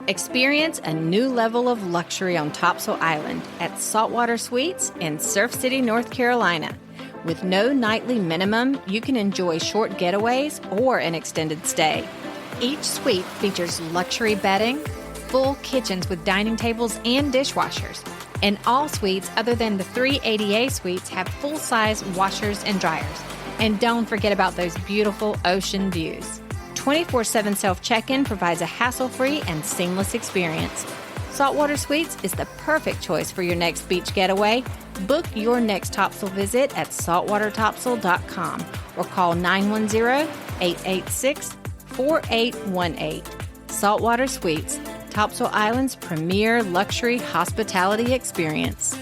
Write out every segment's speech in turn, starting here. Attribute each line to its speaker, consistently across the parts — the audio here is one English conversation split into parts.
Speaker 1: Experience a new level of luxury on Topsail Island at Saltwater Suites in Surf City, North Carolina. With no nightly minimum, you can enjoy short getaways or an extended stay. Each suite features luxury bedding, full kitchens with dining tables and dishwashers. And all suites other than the 3 ADA suites have full-size washers and dryers. And don't forget about those beautiful ocean views. 24/7 self-check-in provides a hassle-free and seamless experience. Saltwater Suites is the perfect choice for your next beach getaway. Book your next Topsail visit at saltwatertopsail.com or call 910-886-4818. Saltwater Suites, Topsail Island's premier luxury hospitality experience.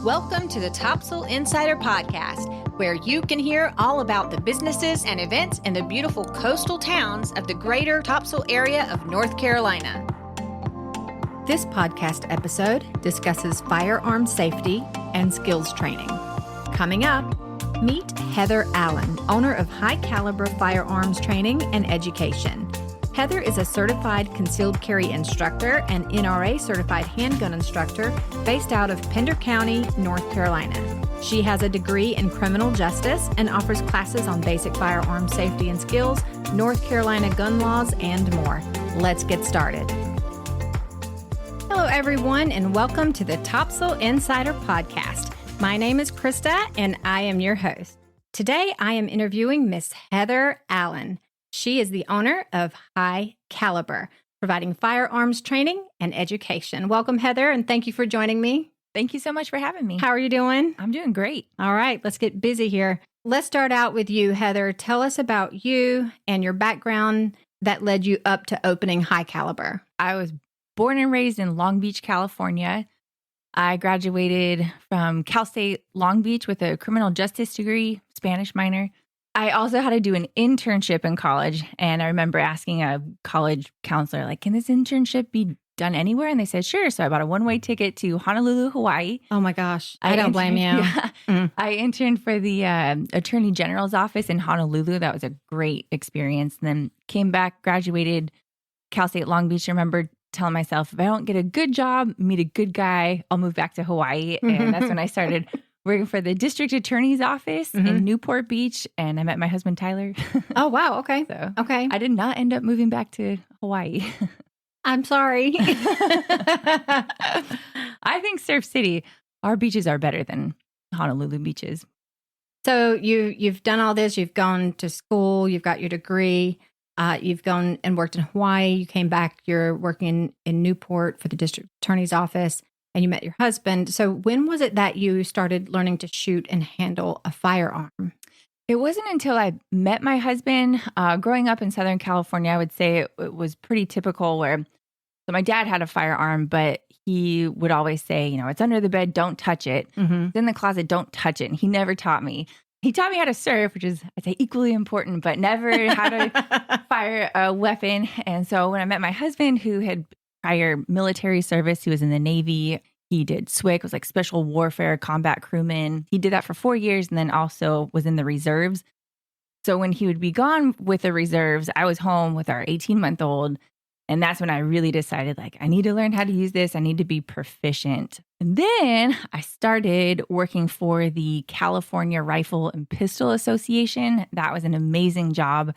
Speaker 1: Welcome to the Topsail Insider Podcast, where you can hear all about the businesses and events in the beautiful coastal towns of the greater Topsail area of North Carolina. This podcast episode discusses firearm safety and skills training. Coming up, meet Heather Allen, owner of High Caliber Firearms Training and Education. Heather is a certified concealed carry instructor and NRA certified handgun instructor based out of Pender County, North Carolina. She has a degree in criminal justice and offers classes on basic firearm safety and skills, North Carolina gun laws, and more. Let's get started. Hello, everyone, and welcome to the Topsail Insider Podcast. My name is Krista, and I am your host. Today, I am interviewing Miss Heather Allen. She is the owner of High Caliber, providing firearms training and education. Welcome, Heather, and thank you for joining me.
Speaker 2: Thank you so much for having me.
Speaker 1: How are you doing?
Speaker 2: I'm doing great.
Speaker 1: All right, let's get busy here. Let's start out with you, Heather. Tell us about you and your background that led you up to opening High Caliber.
Speaker 2: I was born and raised in Long Beach, California. I graduated from Cal State Long Beach with a criminal justice degree, Spanish minor. I also had to do an internship in college, and I remember asking a college counselor, like, can this internship be done anywhere? And they said, sure. So I bought a one-way ticket to Honolulu, Hawaii.
Speaker 1: Oh my gosh. I don't blame you.
Speaker 2: Yeah. I interned for the Attorney General's office in Honolulu. That was a great experience. And then came back, graduated Cal State Long Beach. I remember telling myself, if I don't get a good job, meet a good guy, I'll move back to Hawaii. And that's when I started working for the district attorney's office in Newport Beach. And I met my husband, Tyler.
Speaker 1: Oh, wow. Okay.
Speaker 2: So
Speaker 1: okay.
Speaker 2: I did not end up moving back to Hawaii.
Speaker 1: I'm sorry.
Speaker 2: I think Surf City, our beaches are better than Honolulu beaches.
Speaker 1: So you've done all this. You've gone to school. You've got your degree. You've gone and worked in Hawaii. You came back. You're working in Newport for the district attorney's office, and you met your husband. So when was it that you started learning to shoot and handle a firearm?
Speaker 2: It wasn't until I met my husband. Growing up in Southern California, I would say it was pretty typical where, so my dad had a firearm, but he would always say, you know, it's under the bed, don't touch it. It's in the closet, don't touch it. And he never taught me. He taught me how to surf, which is, I'd say, equally important, but never how to fire a weapon. And so when I met my husband, who had prior military service, he was in the Navy. He did SWCC, was like Special Warfare Combat Crewman. He did that for 4 years and then also was in the reserves. So when he would be gone with the reserves, I was home with our 18-month-old. And that's when I really decided, like, I need to learn how to use this. I need to be proficient. And then I started working for the California Rifle and Pistol Association. That was an amazing job.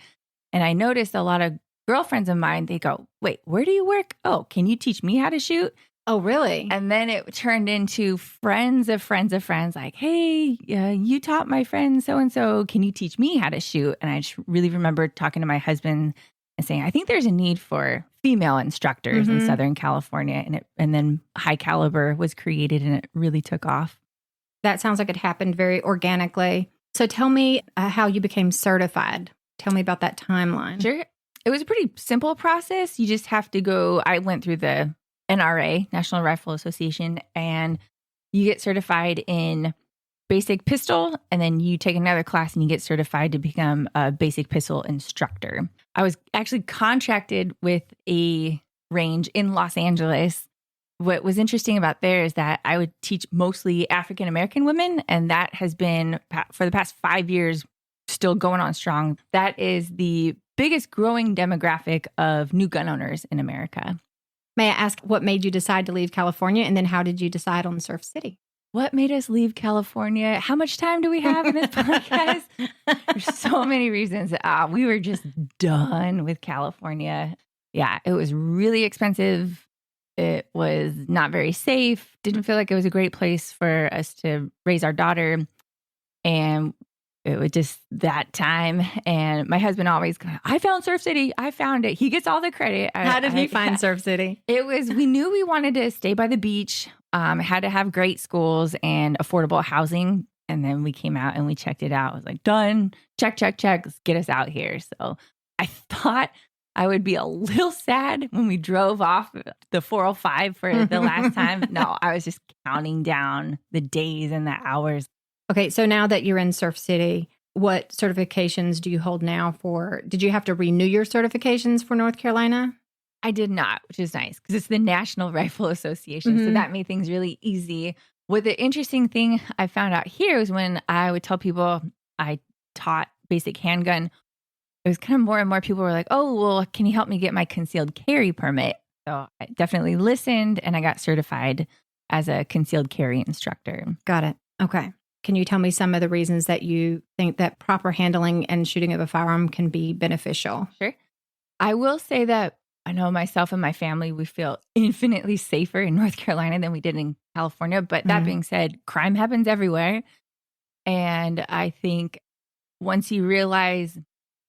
Speaker 2: And I noticed a lot of girlfriends of mine, they go, wait, where do you work? Oh, can you teach me how to shoot?
Speaker 1: Oh, really?
Speaker 2: And then it turned into friends of friends of friends, like, hey, you taught my friend so-and-so. Can you teach me how to shoot? And I just really remember talking to my husband and saying, I think there's a need for female instructors in Southern California. And then High Caliber was created and it really took off.
Speaker 1: That sounds like it happened very organically. So tell me how you became certified. Tell me about that timeline.
Speaker 2: Sure. It was a pretty simple process. You just have to go, I went through the NRA, National Rifle Association, and you get certified in basic pistol, and then you take another class and you get certified to become a basic pistol instructor. I was actually contracted with a range in Los Angeles. What was interesting about there is that I would teach mostly African American women, and that has been, for the past 5 years, still going on strong. That is the biggest growing demographic of new gun owners in America.
Speaker 1: May I ask what made you decide to leave California? And then how did you decide on Surf City?
Speaker 2: What made us leave California? How much time do we have in this podcast? There's so many reasons. We were just done with California. Yeah, it was really expensive. It was not very safe. Didn't feel like it was a great place for us to raise our daughter. And it was just that time. And my husband always goes, I found Surf City. I found it. He gets all the credit.
Speaker 1: How did he find Surf City?
Speaker 2: We knew we wanted to stay by the beach, had to have great schools and affordable housing. And then we came out and we checked it out. I was like, done. Check. Let's get us out here. So I thought I would be a little sad when we drove off the 405 for the last time. No, I was just counting down the days and the hours.
Speaker 1: Okay, so now that you're in Surf City, what certifications do you hold now did you have to renew your certifications for North Carolina?
Speaker 2: I did not, which is nice because it's the National Rifle Association. So that made things really easy. What the interesting thing I found out here was when I would tell people I taught basic handgun, it was kind of more and more people were like, oh, well, can you help me get my concealed carry permit? So I definitely listened and I got certified as a concealed carry instructor.
Speaker 1: Got it. Okay. Can you tell me some of the reasons that you think that proper handling and shooting of a firearm can be beneficial?
Speaker 2: Sure. I will say that I know myself and my family, we feel infinitely safer in North Carolina than we did in California. But that being said, crime happens everywhere. And I think once you realize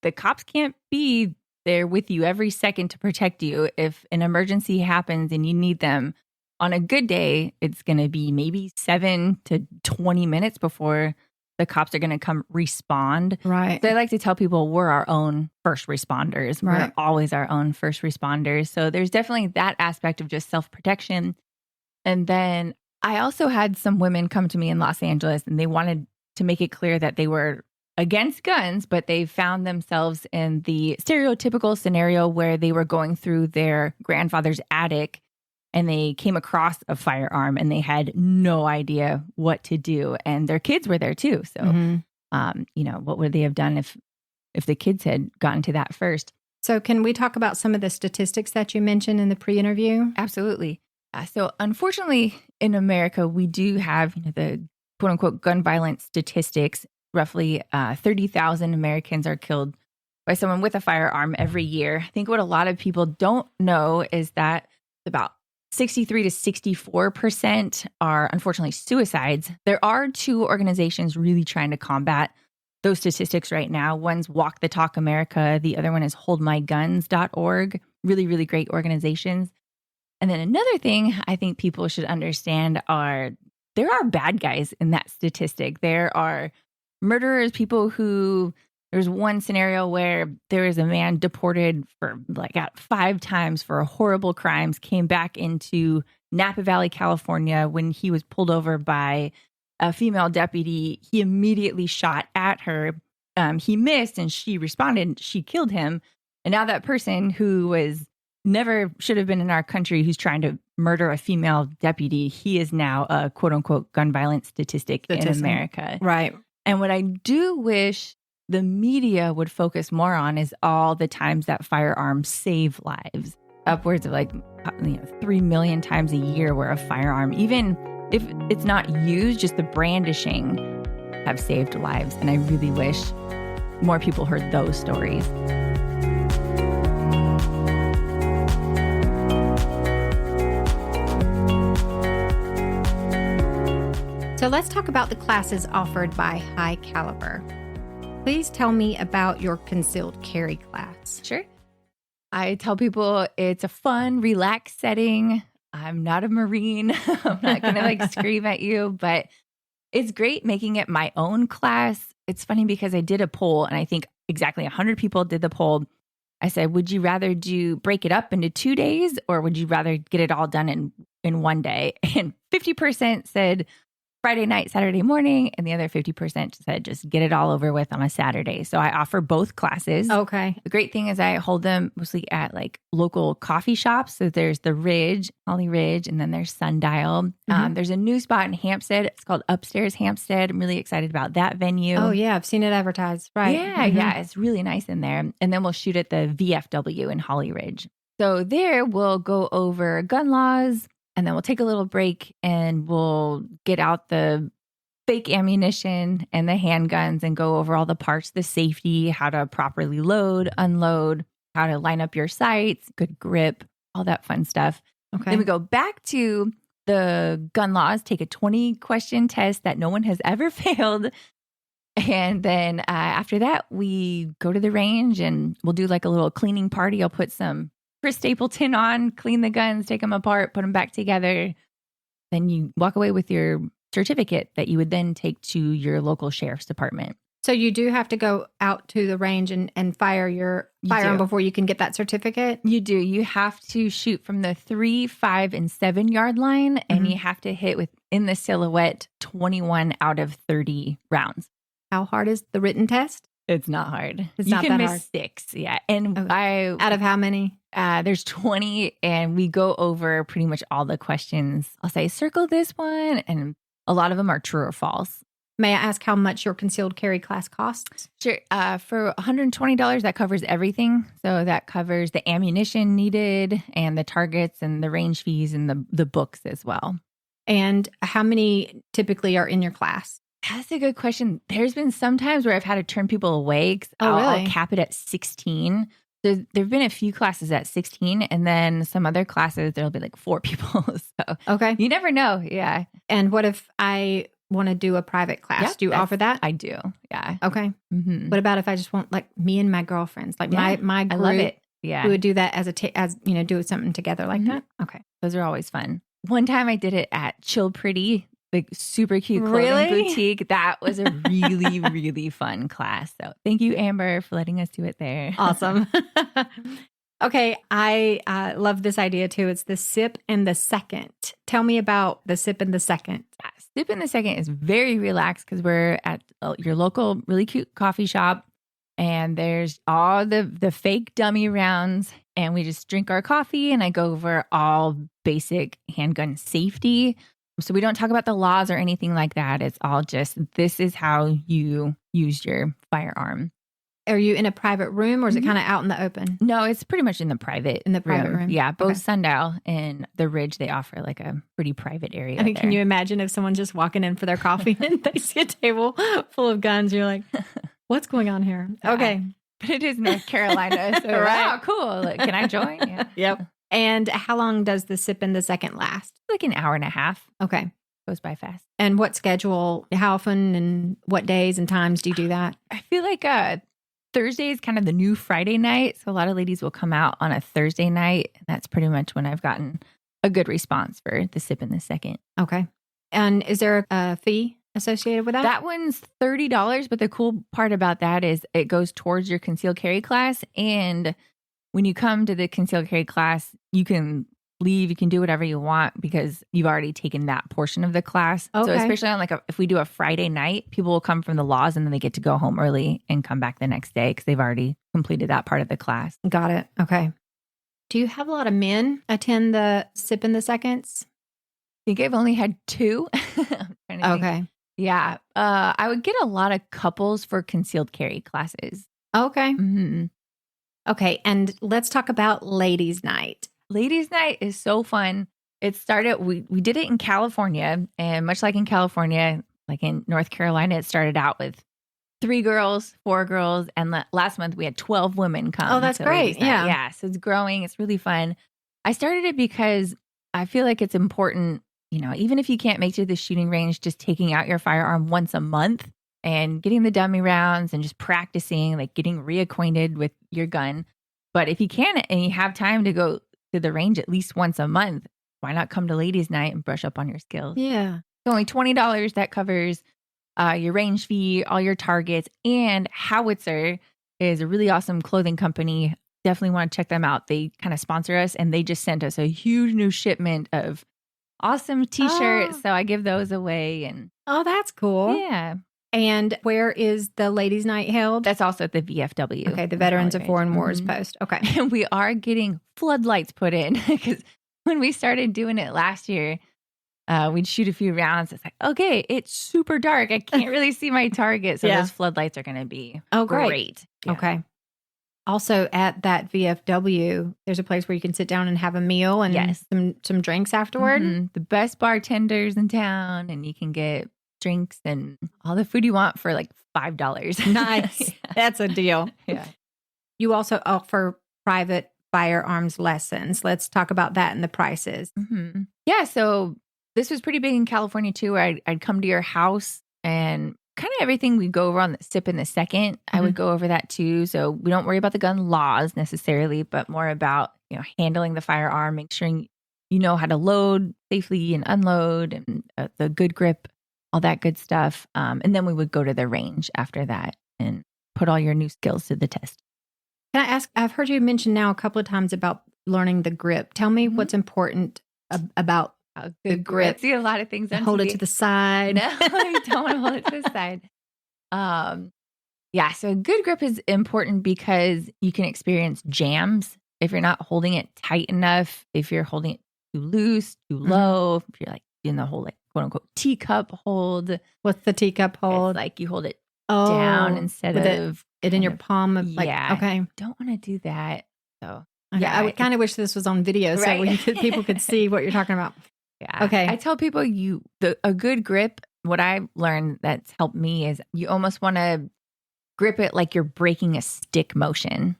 Speaker 2: the cops can't be there with you every second to protect you, if an emergency happens and you need them, on a good day, it's going to be maybe 7 to 20 minutes before the cops are going to come respond.
Speaker 1: Right.
Speaker 2: So I like to tell people we're our own first responders.
Speaker 1: Right.
Speaker 2: We're always our own first responders. So there's definitely that aspect of just self-protection. And then I also had some women come to me in Los Angeles and they wanted to make it clear that they were against guns, but they found themselves in the stereotypical scenario where they were going through their grandfather's attic and they came across a firearm and they had no idea what to do. And their kids were there too. So, what would they have done if the kids had gotten to that first?
Speaker 1: So can we talk about some of the statistics that you mentioned in the pre-interview?
Speaker 2: Absolutely. So unfortunately, in America, we do have the quote unquote gun violence statistics. Roughly 30,000 Americans are killed by someone with a firearm every year. I think what a lot of people don't know is that about 63 to 64% are unfortunately suicides. There are two organizations really trying to combat those statistics right now. One's Walk the Talk America. The other one is holdmyguns.org. Really, really great organizations. And then another thing I think people should understand there are bad guys in that statistic. There are murderers, people who... There's one scenario where there is a man deported for 5 times for horrible crimes, came back into Napa Valley, California. When he was pulled over by a female deputy, he immediately shot at her. He missed and she responded. She killed him. And now that person who should have been in our country, who's trying to murder a female deputy, he is now a quote unquote gun violence statistic in America.
Speaker 1: Right.
Speaker 2: And what I do wish the media would focus more on is all the times that firearms save lives. Upwards of 3 million times a year where a firearm, even if it's not used, just the brandishing have saved lives. And I really wish more people heard those stories.
Speaker 1: So let's talk about the classes offered by High Caliber. Please tell me about your concealed carry class.
Speaker 2: Sure. I tell people it's a fun, relaxed setting. I'm not a Marine. I'm not going to scream at you, but it's great making it my own class. It's funny because I did a poll and I think exactly 100 people did the poll. I said, would you rather break it up into 2 days or would you rather get it all done in one day? And 50% said Friday night, Saturday morning, and the other 50% said just get it all over with on a Saturday. So I offer both classes.
Speaker 1: Okay.
Speaker 2: The great thing is I hold them mostly at like local coffee shops. So there's the Ridge, Holly Ridge, and then there's Sundial. There's a new spot in Hampstead. It's called Upstairs Hampstead. I'm really excited about that venue.
Speaker 1: Oh, yeah. I've seen it advertised. Right.
Speaker 2: Yeah. It's really nice in there. And then we'll shoot at the VFW in Holly Ridge. So there we'll go over gun laws, and then we'll take a little break and we'll get out the fake ammunition and the handguns and go over all the parts, the safety, how to properly load, unload, how to line up your sights, good grip, all that fun stuff.
Speaker 1: Okay.
Speaker 2: Then we go back to the gun laws, take a 20-question test that no one has ever failed. And then after that, we go to the range and we'll do like a little cleaning party. I'll put some Chris Stapleton on, clean the guns, take them apart, put them back together. Then you walk away with your certificate that you would then take to your local sheriff's department.
Speaker 1: So you do have to go out to the range and fire your firearm before you can get that certificate?
Speaker 2: You do. You have to shoot from the 3, 5, and 7 yard line, and you have to hit within the silhouette 21 out of 30 rounds.
Speaker 1: How hard is the written test?
Speaker 2: It's not hard.
Speaker 1: It's
Speaker 2: you
Speaker 1: not
Speaker 2: can
Speaker 1: that
Speaker 2: miss
Speaker 1: hard.
Speaker 2: 6. Yeah. And
Speaker 1: out of how many?
Speaker 2: There's 20, and we go over pretty much all the questions. I'll say, circle this one. And a lot of them are true or false.
Speaker 1: May I ask how much your concealed carry class costs?
Speaker 2: Sure. For $120, that covers everything. So that covers the ammunition needed and the targets and the range fees and the books as well.
Speaker 1: And how many typically are in your class?
Speaker 2: That's a good question. There's been some times where I've had to turn people away.
Speaker 1: Oh, really?
Speaker 2: I'll cap it at 16. So there've been a few classes at 16, and then some other classes, there'll be like 4 people. So
Speaker 1: okay.
Speaker 2: You never know. Yeah.
Speaker 1: And what if I want to do a private class?
Speaker 2: Yep,
Speaker 1: do you offer that?
Speaker 2: I do. Yeah.
Speaker 1: Okay.
Speaker 2: Mm-hmm.
Speaker 1: What about if I just want like me and my girlfriends, like my group?
Speaker 2: I love it. Yeah.
Speaker 1: We would do that as do something together like that. Okay.
Speaker 2: Those are always fun. One time I did it at Chill Pretty, the super cute clothing boutique. That was a really, really fun class. So thank you, Amber, for letting us do it there.
Speaker 1: Awesome. Okay. I love this idea too. It's the sip and the second. Tell me about the sip and the second.
Speaker 2: Sip and the second is very relaxed because we're at your local really cute coffee shop, and there's all the fake dummy rounds, and we just drink our coffee, and I go over all basic handgun safety. So we don't talk about the laws or anything like that. It's all just, this is how you use your firearm.
Speaker 1: Are you in a private room or is it kind of out in the open?
Speaker 2: No, it's pretty much in the private
Speaker 1: room.
Speaker 2: Yeah, both Sundial and the Ridge, they offer like a pretty private area.
Speaker 1: I mean, can you imagine if someone's just walking in for their coffee and they see a table full of guns? You're like, what's going on here? Okay.
Speaker 2: But it is North Carolina. So wow, cool. Like, can I join? Yeah.
Speaker 1: Yep. And how long does the sip and the second last?
Speaker 2: Like an hour and a half.
Speaker 1: Okay.
Speaker 2: Goes by fast.
Speaker 1: And what schedule, how often and what days and times do you do that?
Speaker 2: I feel like Thursday is kind of the new Friday night. So a lot of ladies will come out on a Thursday night. And that's pretty much when I've gotten a good response for the sip and the second.
Speaker 1: Okay. And is there a fee associated with that?
Speaker 2: That one's $30. But the cool part about that is it goes towards your concealed carry class. And when you come to the concealed carry class, you can leave, you can do whatever you want because you've already taken that portion of the class.
Speaker 1: Okay.
Speaker 2: So especially on if we do a Friday night, people will come from the laws and then they get to go home early and come back the next day because they've already completed that part of the class.
Speaker 1: Got it. Okay. Do you have a lot of men attend the sip and the seconds?
Speaker 2: I think I've only had 2.
Speaker 1: Okay.
Speaker 2: Yeah. I would get a lot of couples for concealed carry classes.
Speaker 1: Okay.
Speaker 2: Mm-hmm.
Speaker 1: Okay. And let's talk about ladies' night.
Speaker 2: Ladies' night is so fun. It started, we did it in California, and much like in California, like in North Carolina, it started out with 3 girls, 4 girls, and last month we had 12 women come.
Speaker 1: Oh, that's great. Yeah.
Speaker 2: Yeah. So it's growing. It's really fun. I started it because I feel like it's important, even if you can't make it to the shooting range, just taking out your firearm once a month and getting the dummy rounds and just practicing, like getting reacquainted with your gun. But if you can and you have time to go to the range at least once a month, why not come to ladies' night and brush up on your skills?
Speaker 1: Yeah.
Speaker 2: It's only $20. That covers your range fee, all your targets, and Howitzer is a really awesome clothing company. Definitely want to check them out. They kind of sponsor us, and they just sent us a huge new shipment of awesome t-shirts.
Speaker 3: Oh.
Speaker 2: So I give those away. And
Speaker 3: Oh, that's cool.
Speaker 2: yeah,
Speaker 3: And where is the ladies' night held?
Speaker 2: that's also at the VFW.
Speaker 3: Okay, the
Speaker 2: in
Speaker 3: Veterans of
Speaker 2: Holly
Speaker 3: Foreign
Speaker 2: Ridge.
Speaker 3: Wars
Speaker 2: Mhm.
Speaker 3: post. Okay.
Speaker 2: And we are getting floodlights put in because when we started doing it last year, we'd shoot a few rounds. It's like, okay, it's super dark. I can't really see my target. So
Speaker 3: Yeah.
Speaker 2: those floodlights are going to be
Speaker 3: Great.
Speaker 2: Yeah.
Speaker 3: Okay. Also at that VFW, there's a place where you can sit down and have a meal and
Speaker 2: Yes.
Speaker 3: some drinks afterward.
Speaker 2: Mhm. The best bartenders in town, and you can get drinks and all the food you want for like $5.
Speaker 3: Nice. That's a deal.
Speaker 2: Yeah.
Speaker 3: You also offer private firearms lessons. Let's talk about that and the prices.
Speaker 2: Mm-hmm. Yeah. So this was pretty big in California too, where I'd come to your house and kind of everything we go over on the sip in the second. I would go over that too. So we don't worry about the gun laws necessarily, but more about, handling the firearm, make sure you know how to load safely and unload and the good grip, all that good stuff. And then we would go to the range after that and put all your new skills to the test.
Speaker 3: Can I ask, I've heard you mention now a couple of times about learning the grip. Tell me what's important about the grip.
Speaker 2: I see a lot of things on
Speaker 3: Hold
Speaker 2: TV.
Speaker 3: it to the side.
Speaker 2: No, you don't want to hold it to the side. Yeah, so a good grip is important because you can experience jams if you're not holding it tight enough, if you're holding it too loose, too low, if you're like in the whole like quote unquote teacup hold.
Speaker 3: What's the teacup hold?
Speaker 2: It's like you hold it down instead
Speaker 3: with
Speaker 2: of
Speaker 3: it in your palm of like,
Speaker 2: yeah.
Speaker 3: okay.
Speaker 2: Don't want to do that. So
Speaker 3: Okay.
Speaker 2: yeah,
Speaker 3: I would kind of wish this was on video so
Speaker 2: Right.
Speaker 3: people could see what you're talking about.
Speaker 2: Yeah.
Speaker 3: Okay.
Speaker 2: I tell people a good grip, what I've learned that's helped me is you almost want to grip it like you're breaking a stick motion,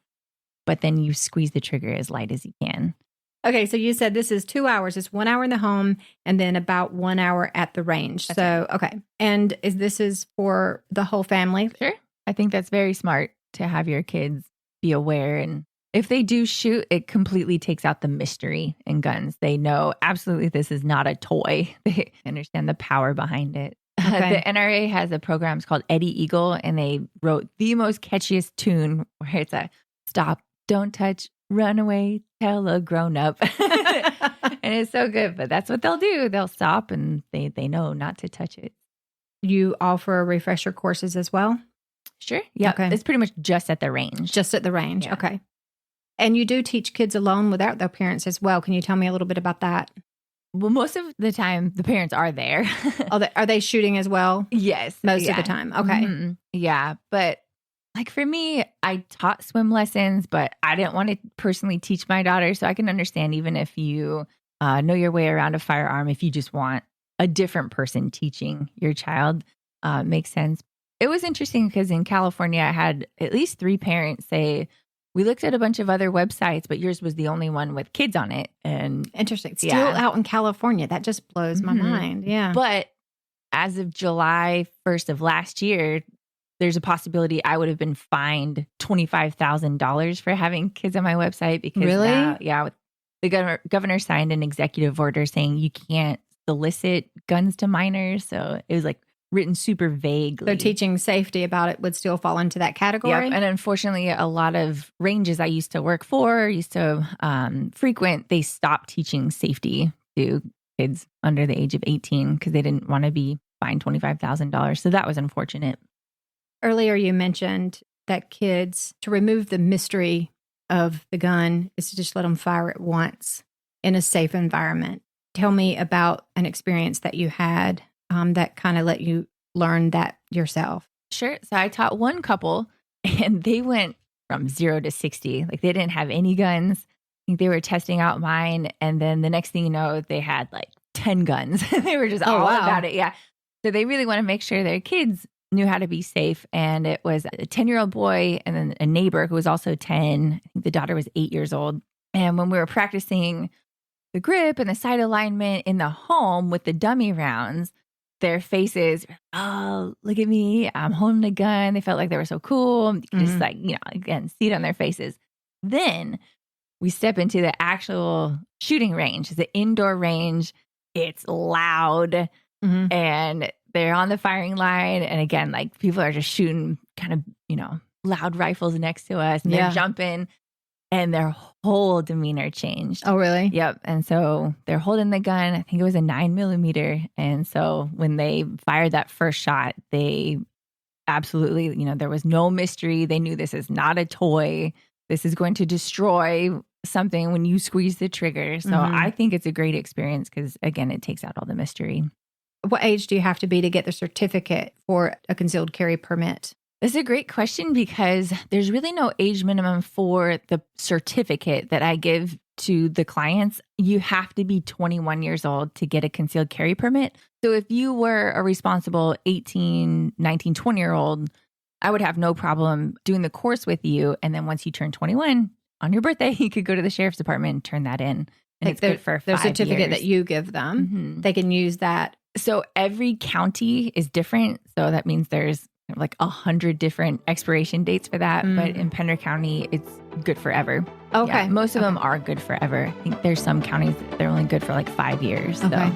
Speaker 2: but then you squeeze the trigger as light as you can.
Speaker 3: Okay, so you said this is 2 hours. It's 1 hour in the home and then about 1 hour at the range.
Speaker 2: That's
Speaker 3: So, okay. And this is for the whole family?
Speaker 2: Sure. I think that's very smart to have your kids be aware. And if they do shoot, it completely takes out the mystery in guns. They know absolutely this is not a toy. They understand the power behind it.
Speaker 3: Okay.
Speaker 2: The NRA has a program, it's called Eddie Eagle, and they wrote the most catchiest tune where it's a stop, don't touch, run away, tell a grown up. And it's so good, but that's what they'll do. They'll stop and they know not to touch it.
Speaker 3: You offer refresher courses as well?
Speaker 2: Sure. Yeah.
Speaker 3: Okay.
Speaker 2: It's pretty much just at the range.
Speaker 3: Just at the range.
Speaker 2: Yeah.
Speaker 3: Okay. And you do teach kids alone without their parents as well. Can you tell me a little bit about that?
Speaker 2: Well, most of the time the parents are there.
Speaker 3: Are they shooting as well?
Speaker 2: Yes.
Speaker 3: Most of the time. Okay.
Speaker 2: Mhm. Yeah. But like for me, I taught swim lessons, but I didn't want to personally teach my daughter. So I can understand even if you know your way around a firearm, if you just want a different person teaching your child, makes sense. It was interesting because in California, I had at least 3 parents say, we looked at a bunch of other websites, but yours was the only one with kids on it. And
Speaker 3: Interesting. Still
Speaker 2: Yeah.
Speaker 3: out in California. That just blows my
Speaker 2: Mhm.
Speaker 3: mind. Yeah.
Speaker 2: But as of July 1st of last year, there's a possibility I would have been fined $25,000 for having kids on my website because
Speaker 3: Really?
Speaker 2: now, the governor signed an executive order saying you can't solicit guns to minors. So it was like written super vaguely.
Speaker 3: So teaching safety about it would still fall into that category?
Speaker 2: Yep. And unfortunately, a lot of ranges I used to work for, used to frequent, they stopped teaching safety to kids under the age of 18 because they didn't want to be fined $25,000. So that was unfortunate.
Speaker 3: Earlier, you mentioned that kids, to remove the mystery of the gun, is to just let them fire it once in a safe environment. Tell me about an experience that you had that kind of let you learn that yourself.
Speaker 2: Sure. So I taught one couple and they went from 0 to 60. Like they didn't have any guns. I think they were testing out mine. And then the next thing you know, they had like 10 guns. They were just all
Speaker 3: wow.
Speaker 2: about it. Yeah. So they really want to make sure their kids knew how to be safe. And it was a 10-year-old boy and then a neighbor who was also 10. I think the daughter was 8 years old. And when we were practicing the grip and the sight alignment in the home with the dummy rounds, their faces, oh, look at me, I'm holding a gun. They felt like they were so cool. You could just like, again, see it on their faces. Then we step into the actual shooting range, the indoor range. It's loud and they're on the firing line. And again, like people are just shooting kind of, loud rifles next to us and they're jumping. and their whole demeanor changed.
Speaker 3: Oh, really?
Speaker 2: Yep. And so they're holding the gun. I think it was a 9mm. And so when they fired that first shot, they absolutely, there was no mystery. They knew this is not a toy. This is going to destroy something when you squeeze the trigger. So I think it's a great experience because, again, it takes out all the mystery.
Speaker 3: What age do you have to be to get the certificate for a concealed carry permit?
Speaker 2: This is a great question because there's really no age minimum for the certificate that I give to the clients. You have to be 21 years old to get a concealed carry permit. So if you were a responsible 18, 19, 20-year-old, I would have no problem doing the course with you. And then once you turn 21 on your birthday, you could go to the sheriff's department and turn that in. And it's good for 5
Speaker 3: years. The certificate that you give them, they can use that.
Speaker 2: So every county is different. So that means there's like 100 different expiration dates for that. But in Pender County, it's good forever.
Speaker 3: Okay.
Speaker 2: Yeah, most of them are good forever. I think there's some counties that they're only good for like 5 years.
Speaker 3: Okay.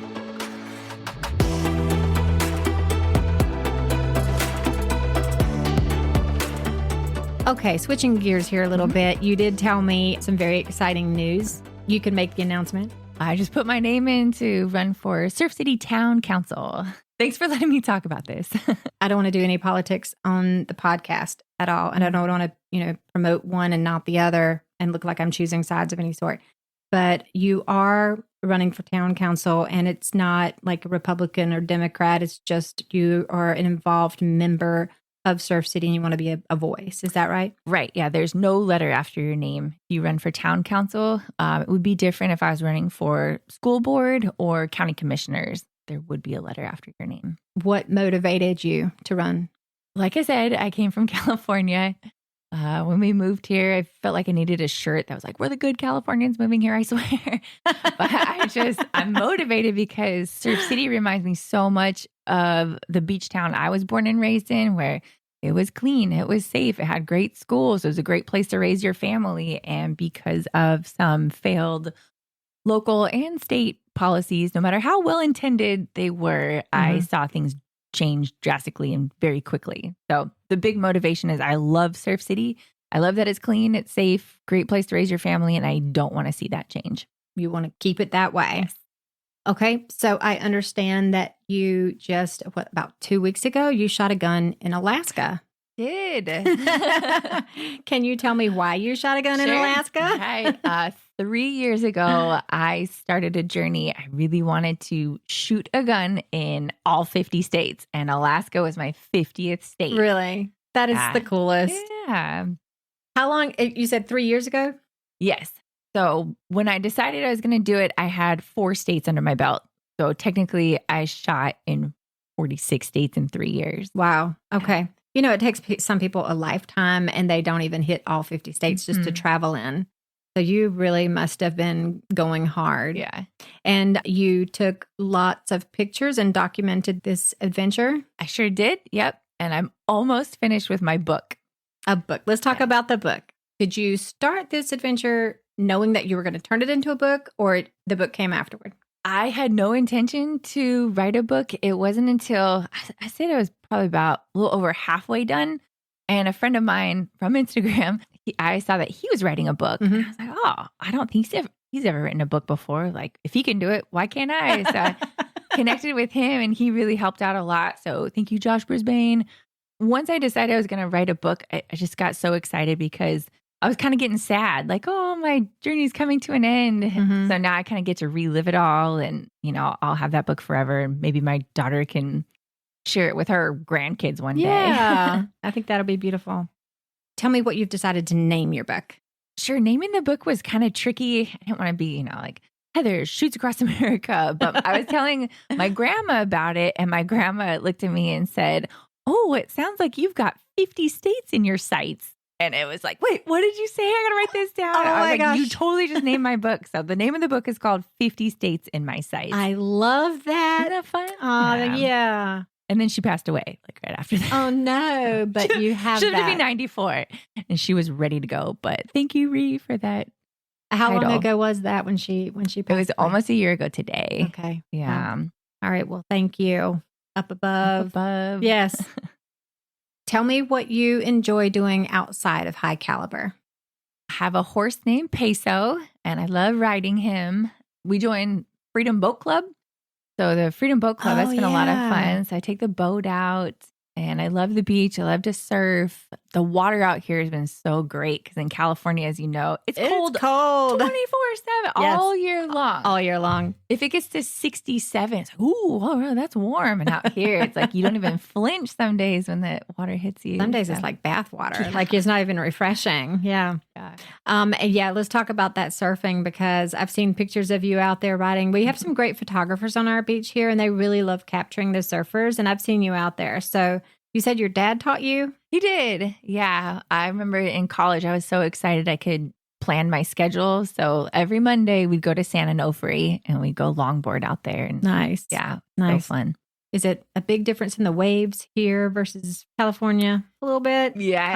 Speaker 3: Okay, switching gears here a little bit. You did tell me some very exciting news. You can make the announcement.
Speaker 2: I just put my name in to run for Surf City Town Council. Thanks for letting me talk about this.
Speaker 3: I don't want to do any politics on the podcast at all. And I don't want to, promote one and not the other and look like I'm choosing sides of any sort. But you are running for town council, and it's not like a Republican or Democrat. It's just you are an involved member of Surf City and you want to be a voice. Is that right?
Speaker 2: Right. Yeah. There's no letter after your name. You run for town council. It would be different if I was running for school board or county commissioners. There would be a letter after your name.
Speaker 3: What motivated you to run?
Speaker 2: Like I said, I came from California. When we moved here, I felt like I needed a shirt that was like, we're the good Californians moving here, I swear. But I'm motivated because Surf City reminds me so much of the beach town I was born and raised in, where it was clean, it was safe, it had great schools, it was a great place to raise your family. And because of some failed local and state policies, no matter how well intended they were, I saw things change drastically and very quickly. So the big motivation is I love Surf City. I love that it's clean, it's safe, great place to raise your family, and I don't want to see that change.
Speaker 3: You want to keep it that way.
Speaker 2: Yes.
Speaker 3: Okay. So I understand that you just, about 2 weeks ago, you shot a gun in Alaska.
Speaker 2: Did.
Speaker 3: Can you tell me why you shot a gun in Alaska?
Speaker 2: Right. 3 years ago, I started a journey. I really wanted to shoot a gun in all 50 states, and Alaska was my 50th state.
Speaker 3: Really? That is the coolest.
Speaker 2: Yeah.
Speaker 3: How long? You said 3 years ago?
Speaker 2: Yes. So when I decided I was going to do it, I had 4 states under my belt. So technically, I shot in 46 states in 3 years.
Speaker 3: Wow. Okay. It takes some people a lifetime, and they don't even hit all 50 states just to travel in. So you really must have been going hard.
Speaker 2: Yeah.
Speaker 3: And you took lots of pictures and documented this adventure?
Speaker 2: I sure did. Yep. And I'm almost finished with my book.
Speaker 3: A book. Let's talk about the book. Did you start this adventure knowing that you were going to turn it into a book, or the book came afterward?
Speaker 2: I had no intention to write a book. It wasn't until I said I was probably about a little over halfway done. And a friend of mine from Instagram, I saw that he was writing a book. And I was like, oh, I don't think he's ever written a book before. Like, if he can do it, why can't I? So I connected with him, and he really helped out a lot. So thank you, Josh Brisbane. Once I decided I was going to write a book, I just got so excited because I was kind of getting sad. Like, oh, my journey's coming to an end. So now I kind of get to relive it all. And, I'll have that book forever. And maybe my daughter can share it with her grandkids one day.
Speaker 3: Yeah, I think that'll be beautiful. Tell me what you've decided to name your book.
Speaker 2: Sure. Naming the book was kind of tricky. I didn't want to be, like Heather Shoots Across America. But I was telling my grandma about it, and my grandma looked at me and said, oh, it sounds like you've got 50 states in your sights. And it was like, wait, what did you say? I got to write this down.
Speaker 3: Oh,
Speaker 2: I was like,
Speaker 3: gosh.
Speaker 2: You totally just named my book. So the name of the book is called 50 States in My Sights.
Speaker 3: I love that.
Speaker 2: Isn't that fun?
Speaker 3: Oh, yeah.
Speaker 2: And then she passed away like right after that.
Speaker 3: Oh, no. But you have
Speaker 2: She lived to
Speaker 3: that.
Speaker 2: be 94. And she was ready to go. But thank you, Ree, for that.
Speaker 3: How
Speaker 2: title.
Speaker 3: long ago was that when she passed
Speaker 2: It was
Speaker 3: away?
Speaker 2: almost a year ago today.
Speaker 3: Okay.
Speaker 2: Yeah.
Speaker 3: Wow. All right. Well, thank you. Up above.
Speaker 2: Above.
Speaker 3: Yes. Tell me what you enjoy doing outside of high caliber.
Speaker 2: have a horse named Peso, and I love riding him. We joined Freedom Boat Club. So the Freedom Boat Club, that's been a lot of fun. So I take the boat out, and I love the beach. I love to surf. The water out here has been so great because in California, as you know, it's cold 24/7 all year long.
Speaker 3: All year long.
Speaker 2: If it gets to 67, it's like, ooh, oh, that's warm. And out here, it's like you don't even flinch some days when the water hits you.
Speaker 3: Some days it's like bath water. Like it's not even refreshing. Yeah. Let's talk about that surfing because I've seen pictures of you out there riding. We have some great photographers on our beach here, and they really love capturing the surfers. And I've seen you out there. So you said your dad taught you?
Speaker 2: He did. Yeah. I remember in college, I was so excited I could plan my schedule. So every Monday we'd go to San Onofre and we'd go longboard out there. And
Speaker 3: nice.
Speaker 2: Yeah.
Speaker 3: Nice.
Speaker 2: So fun.
Speaker 3: Is it a big difference in the waves here versus California? A little bit?
Speaker 2: Yeah.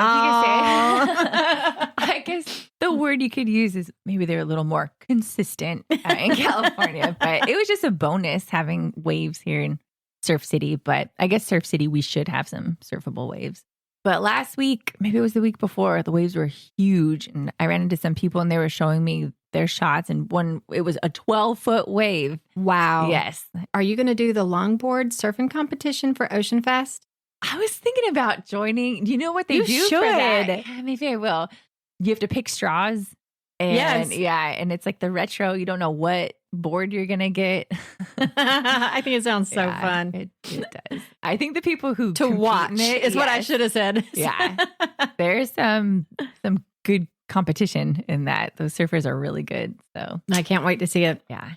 Speaker 2: I guess the word you could use is maybe they're a little more consistent in California, but it was just a bonus having waves here in Surf City. But I guess Surf City, we should have some surfable waves. But last week, maybe it was the week before, the waves were huge. And I ran into some people and they were showing me their shots. And it was a 12-foot wave.
Speaker 3: Wow.
Speaker 2: Yes.
Speaker 3: Are you going to do the longboard surfing competition for Ocean Fest?
Speaker 2: I was thinking about joining. Do you know what they do
Speaker 3: should.
Speaker 2: for that? Yeah, maybe I will. You have to pick straws. And
Speaker 3: yes.
Speaker 2: Yeah. And it's like the retro. You don't know what board you're going to get.
Speaker 3: I think it sounds so fun.
Speaker 2: It does. I think the people who
Speaker 3: to watch
Speaker 2: it,
Speaker 3: is what I should have said.
Speaker 2: Yeah. There's some good competition in that. Those surfers are really good. So
Speaker 3: I can't wait to see it.
Speaker 2: Yeah.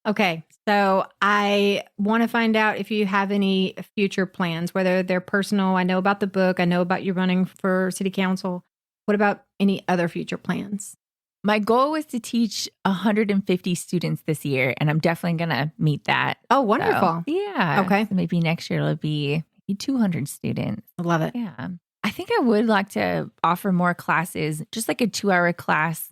Speaker 3: Okay. So I want to find out if you have any future plans, whether they're personal. I know about the book. I know about you running for city council. What about any other future plans?
Speaker 2: My goal was to teach 150 students this year, and I'm definitely going to meet that.
Speaker 3: Oh, wonderful.
Speaker 2: So, yeah.
Speaker 3: Okay.
Speaker 2: So maybe next year it'll be 200 students.
Speaker 3: I love it.
Speaker 2: Yeah. I think I would like to offer more classes, just like a 2-hour class.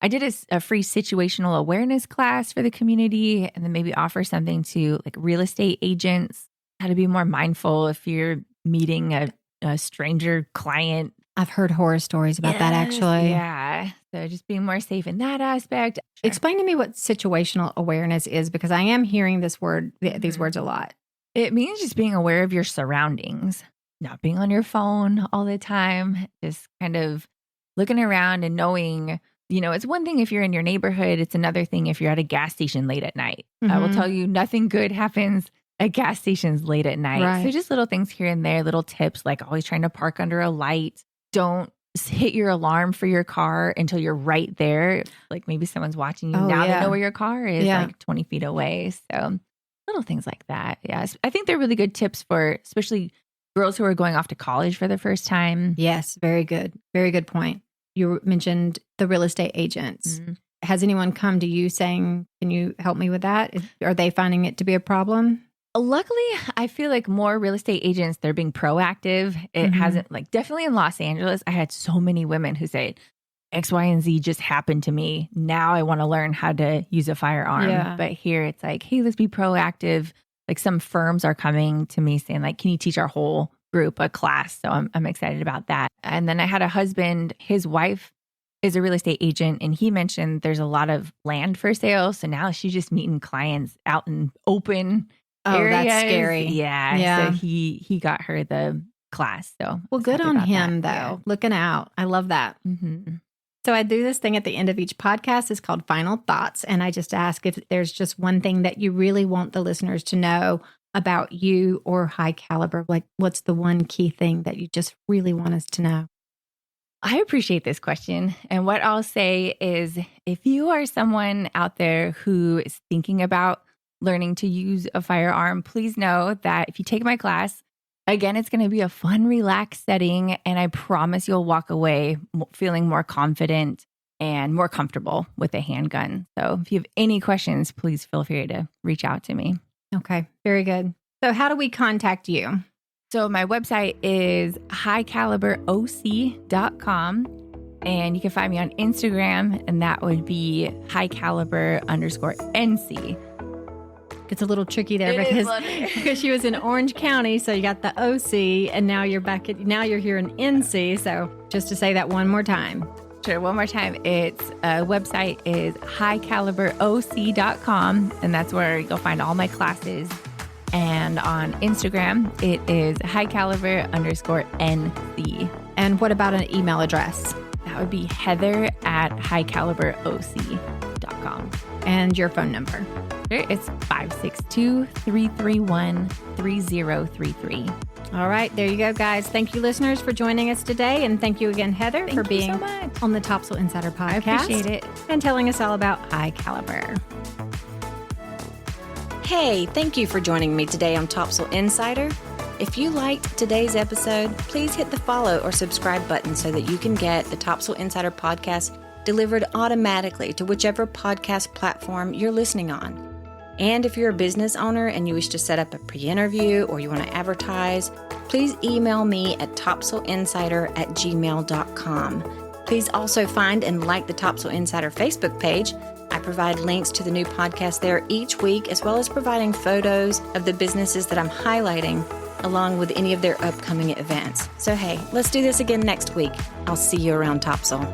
Speaker 2: I did a free situational awareness class for the community, and then maybe offer something to like real estate agents, how to be more mindful if you're meeting a stranger client.
Speaker 3: I've heard horror stories about that, actually.
Speaker 2: Yeah. So just being more safe in that aspect. Sure.
Speaker 3: Explain to me what situational awareness is, because I am hearing these words a lot.
Speaker 2: It means just being aware of your surroundings, not being on your phone all the time, just kind of looking around and knowing, it's one thing if you're in your neighborhood. It's another thing if you're at a gas station late at night. I will tell you, nothing good happens at gas stations late at night.
Speaker 3: Right.
Speaker 2: So just little things here and there, little tips, like always trying to park under a light. Don't hit your alarm for your car until you're right there. Like maybe someone's watching you. They know where your car is, like 20 feet away. So little things like that. Yes. I think they're really good tips for especially girls who are going off to college for the first time.
Speaker 3: Yes. Very good. Very good point. You mentioned the real estate agents. Mm-hmm. Has anyone come to you saying, can you help me with that? Are they finding it to be a problem?
Speaker 2: Luckily, I feel like more real estate agents, they're being proactive. It hasn't, like, definitely in Los Angeles, I had so many women who say, X, Y, and Z just happened to me. Now I want to learn how to use a firearm. Yeah. But here it's like, hey, let's be proactive. Like some firms are coming to me saying, like, can you teach our whole group a class? So I'm excited about that. And then I had a husband, his wife is a real estate agent, and he mentioned there's a lot of land for sale. So now she's just meeting clients out in open areas.
Speaker 3: That's scary.
Speaker 2: Yeah. So he got her the class. So
Speaker 3: good on him, though. Yeah. Looking out. I love that.
Speaker 2: Mm-hmm.
Speaker 3: So I do this thing at the end of each podcast. It's called Final Thoughts. And I just ask if there's just one thing that you really want the listeners to know about you or High Caliber. Like, what's the one key thing that you just really want us to know?
Speaker 2: I appreciate this question. And what I'll say is, if you are someone out there who is thinking about learning to use a firearm, please know that if you take my class, again, it's going to be a fun, relaxed setting. And I promise you'll walk away feeling more confident and more comfortable with a handgun. So if you have any questions, please feel free to reach out to me.
Speaker 3: Okay, very good. So how do we contact you?
Speaker 2: So my website is highcaliberoc.com. And you can find me on Instagram, and that would be highcaliber_NC.
Speaker 3: It's a little tricky there because she was in Orange County, so you got the OC, and now you're here in NC. So just to say that one more time,
Speaker 2: Sure. One more time. Its website is highcaliberoc.com, and that's where you'll find all my classes. And on Instagram, it is highcaliber_NC.
Speaker 3: And what about an email address?
Speaker 2: That would be heather@highcaliberoc.com.
Speaker 3: And your phone number?
Speaker 2: Sure. It's 562-331-3033.
Speaker 3: All right, there you go, guys. Thank you, listeners, for joining us today. And thank you again, Heather, for being
Speaker 2: so much
Speaker 3: on the Topsail Insider Podcast.
Speaker 2: I appreciate it.
Speaker 3: And telling us all about High Caliber.
Speaker 1: Hey, thank you for joining me today on Topsail Insider. If you liked today's episode, please hit the follow or subscribe button so that you can get the Topsail Insider podcast delivered automatically to whichever podcast platform you're listening on. And if you're a business owner and you wish to set up a pre-interview or you want to advertise, please email me at topsailinsider@gmail.com. Please also find and like the Topsail Insider Facebook page. I provide links to the new podcast there each week, as well as providing photos of the businesses that I'm highlighting, along with any of their upcoming events. So hey, let's do this again next week. I'll see you around Topsail.